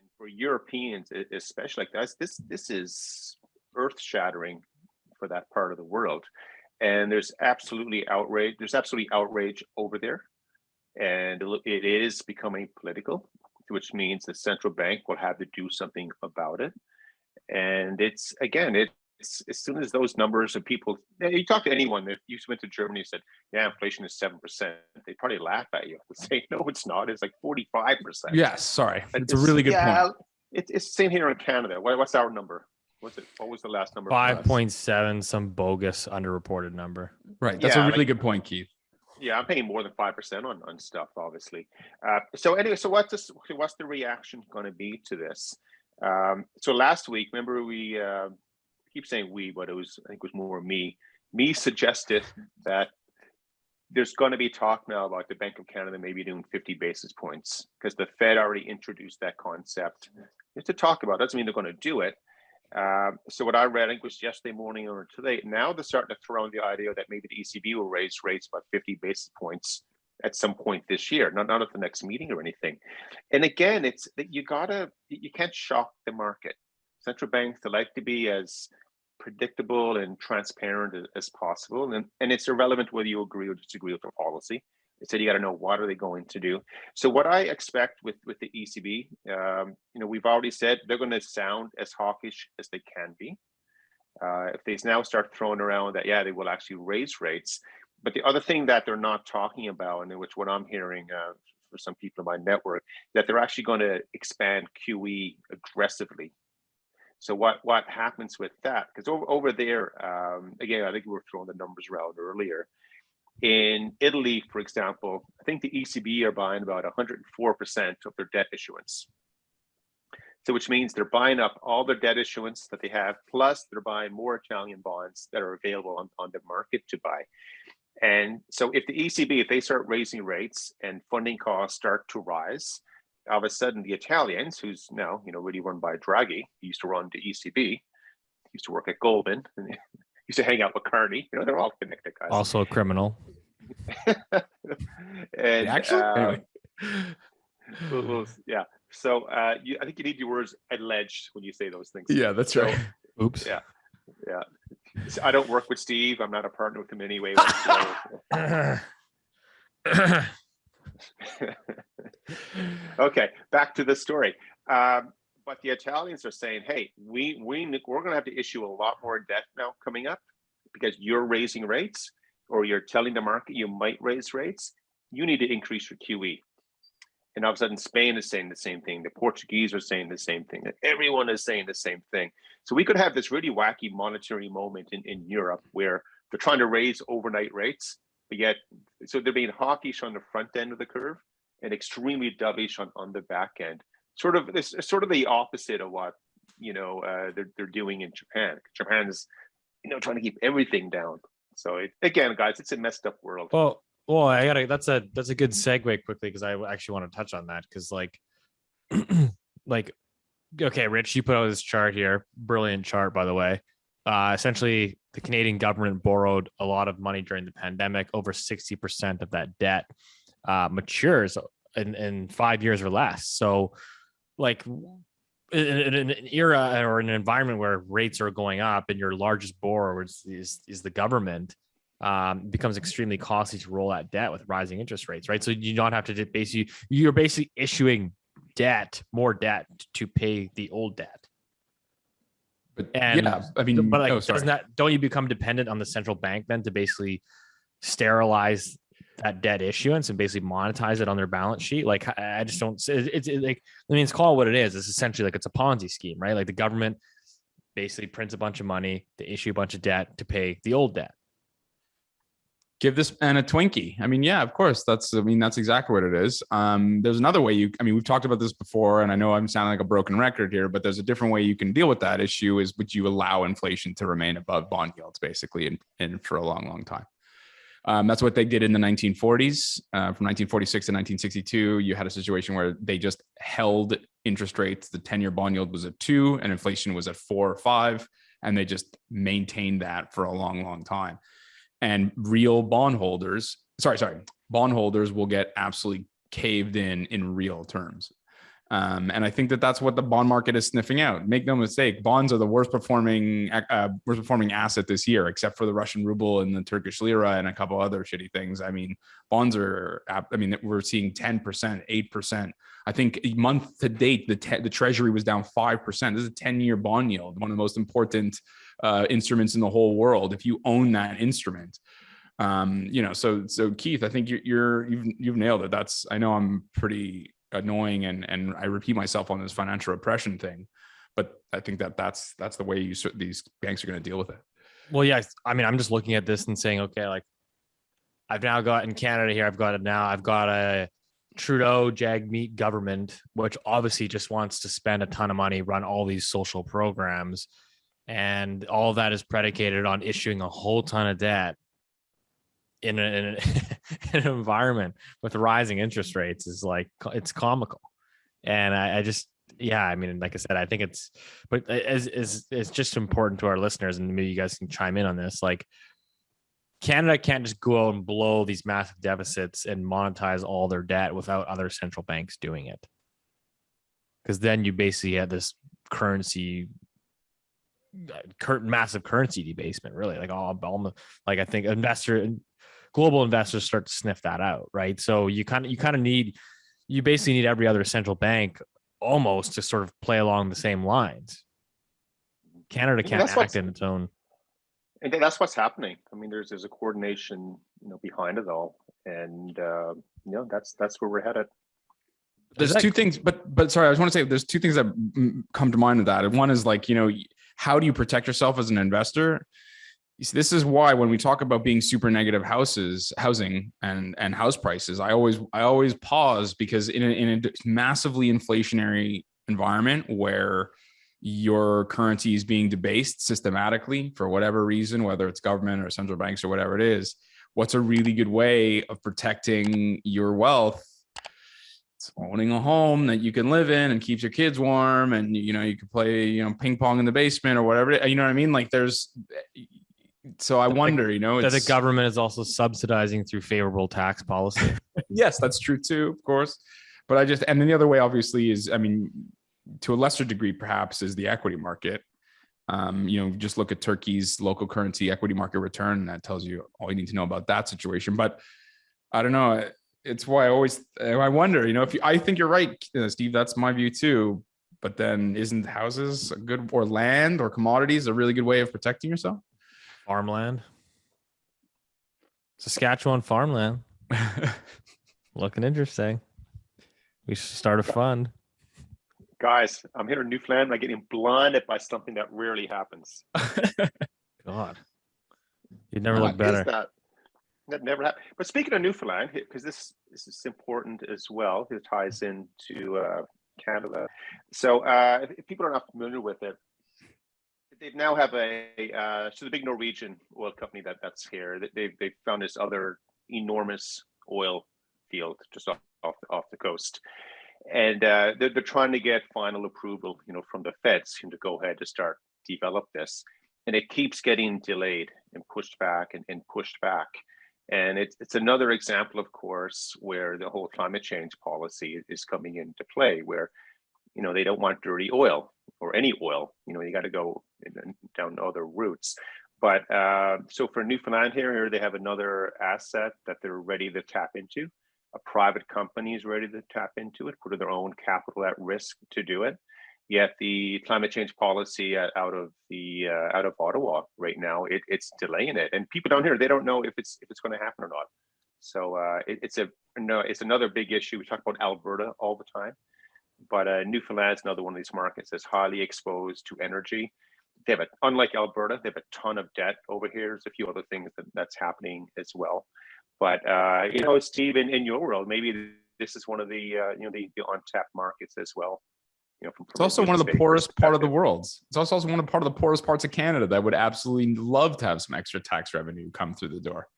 and for Europeans especially, this is earth-shattering for that part of the world. And there's absolutely outrage. There's absolutely outrage over there, and it is becoming political, which means the central bank will have to do something about it. And it's as soon as those numbers of people, you talk to anyone, if you went to Germany and said, yeah, inflation is 7%, they'd probably laugh at you and say, no, it's not. It's 45%. Yes, sorry. It's a really good point. It's the same here in Canada. What's our number? What was the last number? 5.7, some bogus underreported number. Right. That's a really good point, Keith. Yeah, I'm paying more than 5% on stuff, obviously. So anyway, so what's the reaction going to be to this? So last week, remember we keep saying we, but I think it was more me. Me suggested that there's going to be talk now about the Bank of Canada maybe doing 50 basis points, because the Fed already introduced that concept. Just to talk about, doesn't mean they're going to do it. So what I read, I think, was yesterday morning or today. Now they're starting to throw in the idea that maybe the ECB will raise rates by 50 basis points at some point this year, not at the next meeting or anything. And again, it's that you can't shock the market. Central banks, they like to be as predictable and transparent as possible, and it's irrelevant whether you agree or disagree with their policy. They said you got to know what are they going to do. So what I expect with the ECB, we've already said they're going to sound as hawkish as they can be. If they now start throwing around that, they will actually raise rates. But the other thing that they're not talking about, and which what I'm hearing for some people in my network, that they're actually going to expand QE aggressively. So what happens with that? Because over there, again, I think we were throwing the numbers around earlier. In Italy, for example, I think the ECB are buying about 104% of their debt issuance. So which means they're buying up all their debt issuance that they have, plus they're buying more Italian bonds that are available on the market to buy. And so if the ECB, if they start raising rates and funding costs start to rise, all of a sudden the Italians, who's now, really run by Draghi, he used to run the ECB, used to work at Goldman, and used to hang out with Carney, they're all connected guys. Also a criminal. And Actually, anyway. yeah. So I think you need your words alleged when you say those things. Yeah, that's right. Oops. Yeah. So I don't work with Steve. I'm not a partner with him anyway. Okay, back to the story. But the Italians are saying, hey, we're going to have to issue a lot more debt now coming up because you're raising rates, or you're telling the market you might raise rates. You need to increase your QE. And all of a sudden, Spain is saying the same thing. The Portuguese are saying the same thing. Everyone is saying the same thing. So we could have this really wacky monetary moment in Europe where they're trying to raise overnight rates, but yet, so they're being hawkish on the front end of the curve and extremely dovish on the back end. It's sort of the opposite of what they're doing in Japan. Japan is trying to keep everything down. So again, guys, it's a messed up world. Well, that's a good segue quickly, because I actually want to touch on that, because okay, Rich, you put out this chart here, brilliant chart, by the way. Essentially, the Canadian government borrowed a lot of money during the pandemic. Over 60% of that debt matures in 5 years or less. So, in an era or an environment where rates are going up and your largest borrower is the government, becomes extremely costly to roll that debt with rising interest rates, right? So you don't have to you're basically issuing more debt to pay the old debt. Don't you become dependent on the central bank then to basically sterilize that debt issuance and basically monetize it on their balance sheet? I just don't. It's called what it is. It's essentially it's a Ponzi scheme, right? Like the government basically prints a bunch of money to issue a bunch of debt to pay the old debt. Give this man a Twinkie. Yeah, of course. That's exactly what it is. There's another way we've talked about this before, and I know I'm sounding like a broken record here, but there's a different way you can deal with that issue. Is would you allow inflation to remain above bond yields, basically, and for a long, long time. That's what they did in the 1940s. From 1946 to 1962, you had a situation where they just held interest rates. The 10-year bond yield was at 2 and inflation was at 4 or 5. And they just maintained that for a long, long time. And real bondholders will get absolutely caved in real terms. And I think that's what the bond market is sniffing out. Make no mistake, bonds are the worst performing asset this year, except for the Russian ruble and the Turkish lira and a couple other shitty things. Bonds are. We're seeing 10%, 8%. I think month to date, the Treasury was down 5%. This is a 10-year bond yield, one of the most important instruments in the whole world. If you own that instrument. So Keith, I think you've nailed it. I know I'm pretty annoying and I repeat myself on this financial repression thing, but I think that's the way these banks are going to deal with it. Well, yeah, I'm just looking at this and saying, okay, I've now got in Canada here, I've got a Trudeau Jagmeet government, which obviously just wants to spend a ton of money, run all these social programs, and all of that is predicated on issuing a whole ton of debt in an environment with rising interest rates. Is it's comical. And I just, like I said, I think it's just important to our listeners, and maybe you guys can chime in on this. Canada can't just go out and blow these massive deficits and monetize all their debt without other central banks doing it. Because then you basically have this massive currency debasement, really. I think global investors start to sniff that out, right? So you basically need every other central bank almost to sort of play along the same lines. Canada can't act in its own. And that's what's happening. There's a coordination, behind it all, and that's where we're headed. There's two things, but sorry, I just want to say there's two things that come to mind with that. And one is like, how do you protect yourself as an investor? This is why when we talk about being super negative housing and house prices, I always pause, because in a massively inflationary environment where your currency is being debased systematically for whatever reason, whether it's government or central banks or whatever it is, what's a really good way of protecting your wealth? It's owning a home that you can live in and keeps your kids warm, and you can play ping pong in the basement or whatever. You know what I mean? Like so I wonder, that the government is also subsidizing through favorable tax policy. Yes, that's true too, of course. But and then the other way obviously is, to a lesser degree perhaps, is the equity market. Just look at Turkey's local currency equity market return, and that tells you all you need to know about that situation. But I don't know. It's why I wonder, I think you're right, Steve, that's my view too. But then isn't houses or land or commodities a really good way of protecting yourself? Farmland. Saskatchewan farmland. Looking interesting. We should start a fund. Guys, I'm here in Newfoundland. I'm getting blinded by something that rarely happens. God. You'd never look better. That never happened. But speaking of Newfoundland, because this is important as well, it ties into Canada. So if people are not familiar with it, they now have so the big Norwegian oil company that's here. They've found this other enormous oil field just off the coast, and they're trying to get final approval, from the feds to go ahead to start develop this, and it keeps getting delayed and pushed back and pushed back. And it's another example, of course, where the whole climate change policy is coming into play, where they don't want dirty oil or any oil. You got to go down other routes. But so for Newfoundland here, they have another asset that they're ready to tap into. A private company is ready to tap into it, put their own capital at risk to do it. Yet the climate change policy out of Ottawa right now, it's delaying it, and people down here, they don't know if it's going to happen or not. So it's another big issue. We talk about Alberta all the time, but Newfoundland is another one of these markets that's highly exposed to energy. They have unlike Alberta, they have a ton of debt over here. There's a few other things that's happening as well. But Steve, in your world, maybe this is one of the the untapped markets as well. It's also one of the poorest part of the world. It's also one of the poorest parts of Canada that would absolutely love to have some extra tax revenue come through the door.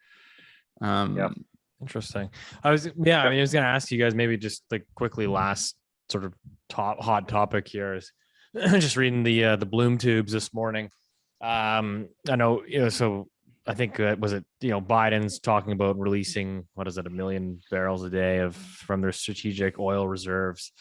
Interesting. I was going to ask you guys, maybe just like quickly, last sort of hot topic here is just reading the Bloom tubes this morning. I know, so I think Biden's talking about releasing, 1 million barrels a day from their strategic oil reserves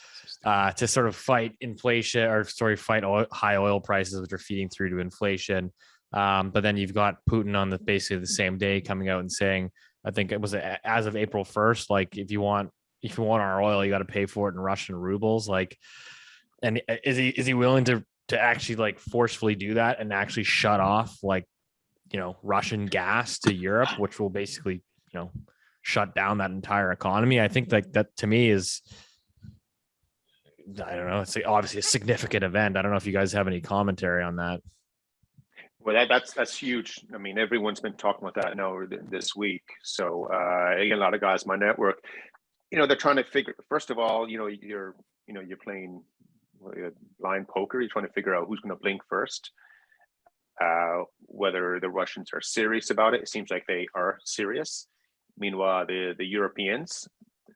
to sort of fight inflation, or fight high oil prices, which are feeding through to inflation. But then you've got Putin on basically the same day coming out and saying, I think it was as of April 1st, like if you want our oil, you got to pay for it in Russian rubles. Like, and is he willing to actually like forcefully do that and actually shut off Russian gas to Europe, which will basically, shut down that entire economy? I think that to me is, I don't know, it's obviously a significant event. I don't know if you guys have any commentary on that. Well, that's huge. I mean, everyone's been talking about that now this week. So again, a lot of guys in my network, they're trying to figure. First of all, you're playing line poker. You're trying to figure out who's going to blink first. Whether the Russians are serious about it. It seems like they are serious. Meanwhile, the Europeans,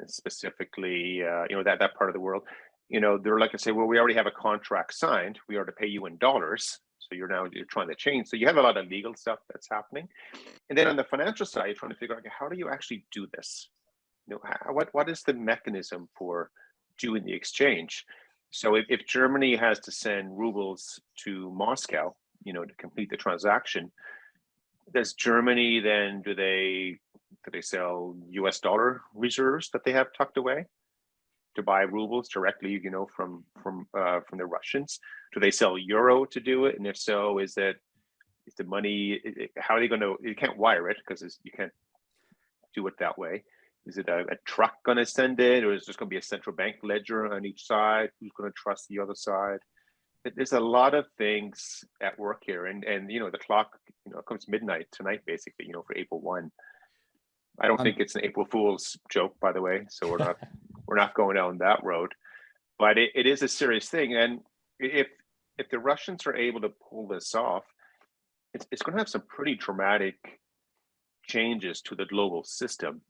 specifically, that part of the world, they're like to say, well, we already have a contract signed. We are to pay you in dollars. So you're trying to change. So you have a lot of legal stuff that's happening. And then on the financial side, you're trying to figure out, how do you actually do this? What is the mechanism for doing the exchange? So if Germany has to send rubles to Moscow, to complete the transaction, does Germany then, do they sell US dollar reserves that they have tucked away to buy rubles directly, from the Russians? Do they sell euro to do it? And if so, is the money, how are they going to, you can't wire it because you can't do it that way. Is it a truck going to send it, or is there just going to be a central bank ledger on each side? Who's going to trust the other side? There's a lot of things at work here, and the clock, it comes midnight tonight, basically, for April 1. I don't think it's an April Fool's joke, by the way. So we're not going down that road, but it is a serious thing. And if the Russians are able to pull this off, it's going to have some pretty dramatic changes to the global system.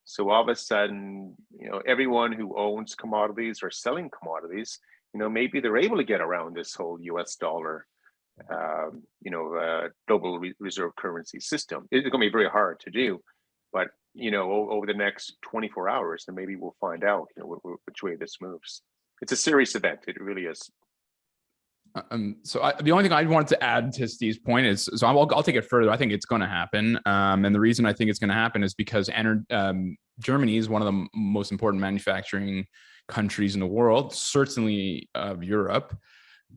So all of a sudden, everyone who owns commodities or selling commodities, maybe they're able to get around this whole US dollar, global reserve currency system. It's going to be very hard to do, but, over the next 24 hours, then maybe we'll find out, which way this moves. It's a serious event. It really is. The only thing I wanted to add to Steve's point is, so I'll take it further. I think it's going to happen. And the reason I think it's going to happen is because Germany is one of the most important manufacturing countries in the world, certainly of Europe.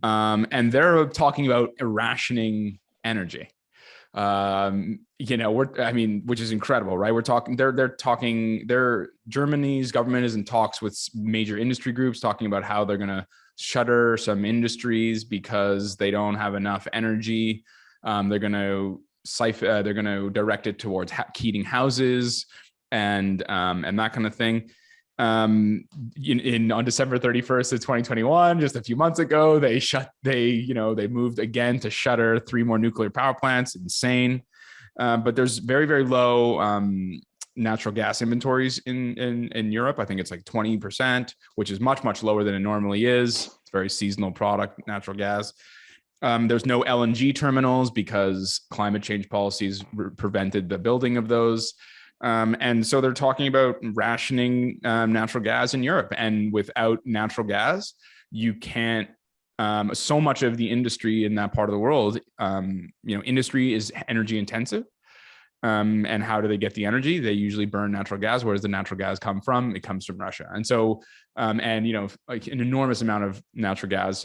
And they're talking about rationing energy. Which is incredible, right? Germany's government is in talks with major industry groups, talking about how they're going to shutter some industries because they don't have enough energy. They're going to direct it towards heating houses and that kind of thing. On December 31st of 2021, just a few months ago, they moved again to shutter 3 more nuclear power plants. Insane. But there's very, very low natural gas inventories in Europe. I think it's like 20%, which is much, much lower than it normally is. It's a very seasonal product, natural gas. There's no LNG terminals because climate change policies prevented the building of those. And so they're talking about rationing natural gas in Europe. And without natural gas, you can't, so much of the industry in that part of the world, industry is energy intensive. And how do they get the energy? They usually burn natural gas. Where does the natural gas come from? It comes from Russia. And so, like an enormous amount of natural gas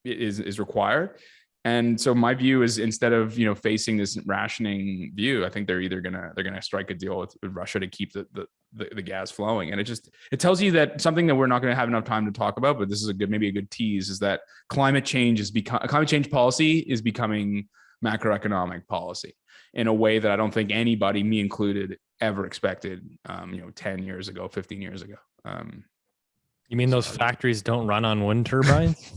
is required. And so my view is, instead of facing this rationing view, I think they're gonna strike a deal with Russia to keep the gas flowing. And it tells you that something that we're not going to have enough time to talk about, but this is maybe a good tease, is that climate change policy is becoming macroeconomic policy in a way that I don't think anybody, me included, ever expected 10 years ago, 15 years ago. You mean those factories don't run on wind turbines?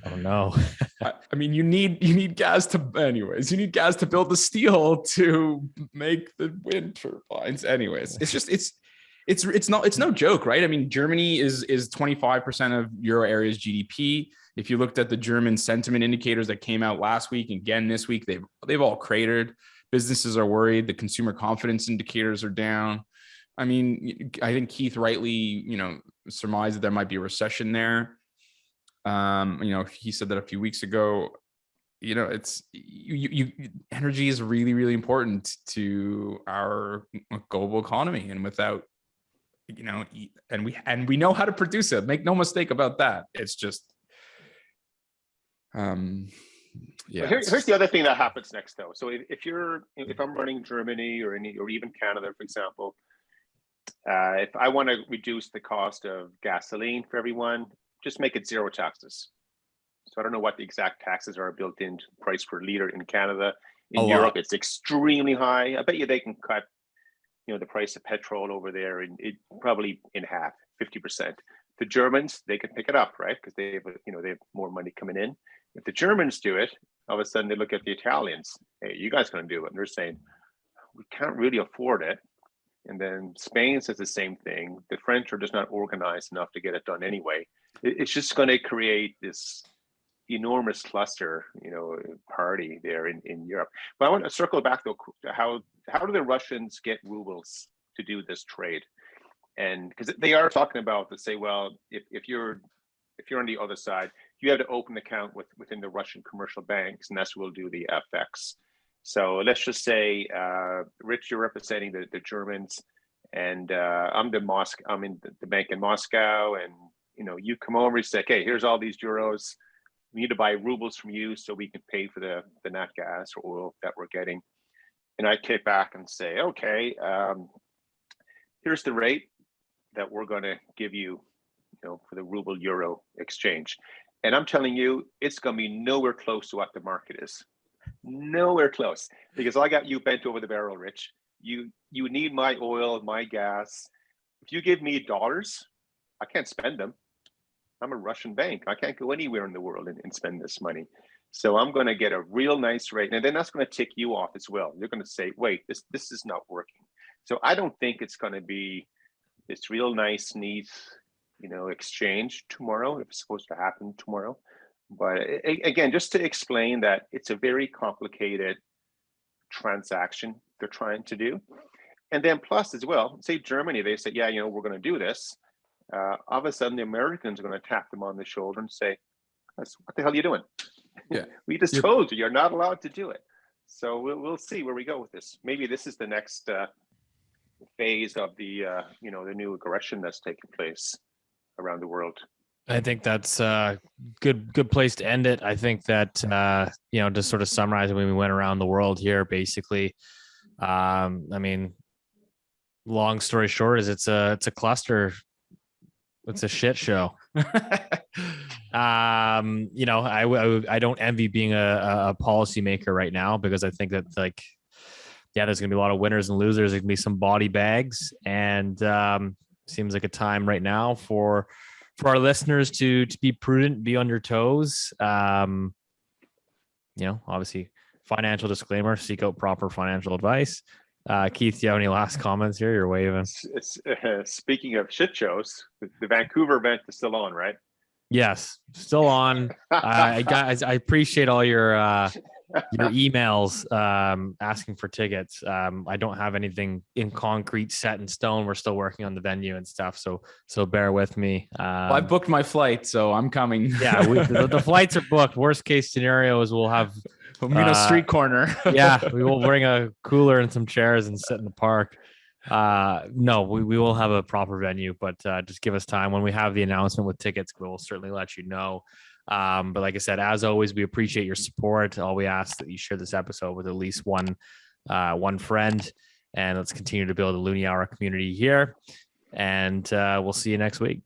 Oh no. I mean, you need gas to build the steel to make the wind turbines. Anyways, it's no joke, right? I mean, Germany is 25% of Euro area's GDP. If you looked at the German sentiment indicators that came out last week, again this week, they've all cratered. Businesses are worried. The consumer confidence indicators are down. I mean, I think Keith rightly, surmised that there might be a recession there. He said that a few weeks ago. Energy is really, really important to our global economy, and without, and we know how to produce it. Make no mistake about that. It's just, Here's the other thing that happens next, though. So if I'm running Germany or even Canada, for example, if I want to reduce the cost of gasoline for everyone, just make it zero taxes. So I don't know what the exact taxes are built into price per liter in Canada. In Europe, it's extremely high. I bet you they can cut, the price of petrol over there and it probably in half, 50%. The Germans, they can pick it up, right? Because they have more money coming in. If the Germans do it, all of a sudden they look at the Italians. Hey, you guys going to do it? And they're saying, we can't really afford it. And then Spain says the same thing. The French are just not organized enough to get it done anyway. It's just going to create this enormous cluster, party there in Europe. But I want to circle back though to how do the Russians get rubles to do this trade? And because they are talking about to say, well, if you're on the other side, you have to open an account within the Russian commercial banks, and that's who will do the FX. So let's just say, Rich, you're representing the Germans, and I'm in the bank in Moscow, and you come over and say, okay, here's all these euros. We need to buy rubles from you so we can pay for the nat gas or oil that we're getting. and I kick back and say, okay, here's the rate that we're going to give you, for the ruble euro exchange. And I'm telling you, it's going to be nowhere close to what the market is. Nowhere close, because I got you bent over the barrel, Rich. You need my oil, my gas. If you give me dollars, I can't spend them. I'm a Russian bank. I can't go anywhere in the world and spend this money. So I'm going to get a real nice rate. And then that's going to tick you off as well. You're going to say, wait, this is not working. So I don't think it's going to be this real nice, neat, exchange tomorrow, if it's supposed to happen tomorrow. But again, just to explain that it's a very complicated transaction they're trying to do. And then plus as well, say Germany, they say, yeah, we're going to do this. All of a sudden, the Americans are going to tap them on the shoulder and say, what the hell are you doing? Yeah. We just told you, you're not allowed to do it. So we'll see where we go with this. Maybe this is the next phase of the the new aggression that's taking place around the world. I think that's a good place to end it. I think that just sort of summarizing when we went around the world here, basically, I mean, long story short is it's a cluster. It's a shit show. I don't envy being a policymaker right now, because I think that there's gonna be a lot of winners and losers. There's gonna be some body bags, and seems like a time right now for our listeners to be prudent, be on your toes. Obviously, financial disclaimer: seek out proper financial advice. Keith, do you have any last comments here? You're waving. Speaking of shit shows, the Vancouver event is still on, right? Yes, still on. Guys, I appreciate all your emails asking for tickets. I don't have anything in concrete set in stone. We're still working on the venue and stuff, so bear with me. Well, I booked my flight, so I'm coming. Yeah, the flights are booked. Worst case scenario is we'll have street corner. Yeah, we will bring a cooler and some chairs and sit in the park. No, we will have a proper venue, but just give us time. When we have the announcement with tickets, we'll certainly let you know. But like I said, as always, we appreciate your support. All we ask that you share this episode with at least one friend, and let's continue to build a Loonie Hour community here. And we'll see you next week.